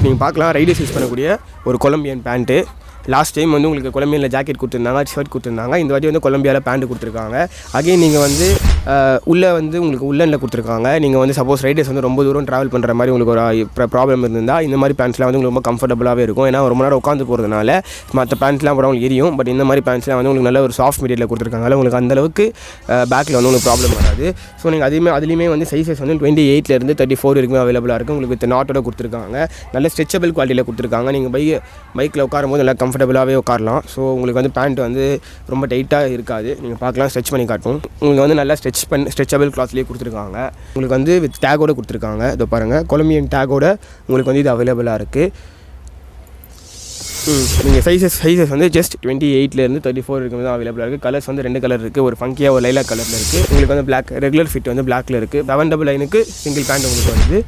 நீங்கள் பார்க்கலாம் Riders use பண்ணக்கூடிய ஒரு கொலம்பியன் பேண்ட்டு. லாஸ்ட் டைம் வந்து உங்களுக்கு கொலம்பியாவில் ஜாக்கெட் கொடுத்துருந்தாங்க, ஷர்ட் கொடுத்துருந்தாங்க. இந்த வாட்டி வந்து கொலம்பியாவில் பேண்ட் கொடுத்துருக்காங்க. அகைன் நீங்கள் வந்து உள்ளே வந்து உங்களுக்கு உள்ளனில் கொடுத்துருக்காங்க. நீங்கள் வந்து சப்போஸ் ரைடர்ஸ் வந்து ரொம்ப தூரம் ட்ராவல் பண்ணுற மாதிரி உங்களுக்கு ஒரு ப்ராப்ளம் இருந்தால் இந்த மாதிரி பேண்ட்ஸ்லாம் வந்து உங்களுக்கு ரொம்ப கம்ஃபர்டபுளாகவே இருக்கும். ஏன்னா ரொம்ப நேரம் உட்காந்து போகிறதுனால மற்ற பேண்ட்ஸ்லாம் கூட உங்களுக்கு எரியும். பட் இந்த மாதிரி பேண்ட்ஸ்லாம் வந்து உங்களுக்கு நல்ல ஒரு சாஃப்ட் மெட்டீரியல் கொடுத்துருக்காங்க. உங்களுக்கு அந்தளவுக்கு பேக்கில் வந்து உங்களுக்கு ப்ராப்ளம் வராது. ஸோ நீங்கள் அதுலேயுமே வந்து சைஸஸ் வந்து 28 34 வரைக்கும் அவைலபிளாக இருக்குது. உங்களுக்கு வித் நாட்டோட கொடுத்துருக்காங்க. நல்ல ஸ்ட்ரெச்சபிள் குவாலிட்டியில் கொடுத்துருக்காங்க. நீங்கள் பைக்கில் உட்காரும்போது நல்லா கம்ஃபர்டபுளாகவே உட்காரலாம். ஸோ உங்களுக்கு வந்து பேண்ட் வந்து ரொம்ப டைட்டாக இருக்காது. நீங்கள் பார்க்கலாம், ஸ்ட்ரெச் பண்ணி காட்டும். உங்களுக்கு வந்து நல்லா ஸ்ட்ரெச்சபிள் கிளாத்லேயே கொடுத்துருக்காங்க. உங்களுக்கு வந்து வித் டேகோடு கொடுத்துருக்காங்க. இதோ பாருங்கள், கொலம்பியன் டேகோட உங்களுக்கு வந்து இது அவைலபிளாக இருக்குது. நீங்கள் சைஸஸ் வந்து ஜஸ்ட் 28 34 வரைக்கும் தான் அவைலபிளாக இருக்குது. கலர்ஸ் வந்து 2 கலர் இருக்குது. ஒரு ஃபங்கியாக ஒரு லைலாக் கலரில் இருக்குது. உங்களுக்கு வந்து பிளாக் ரெகுலர் ஃபிட் வந்து பிளாக்ல இருக்குது. 799 சிங்கிள் பேண்ட் உங்களுக்கு வருது.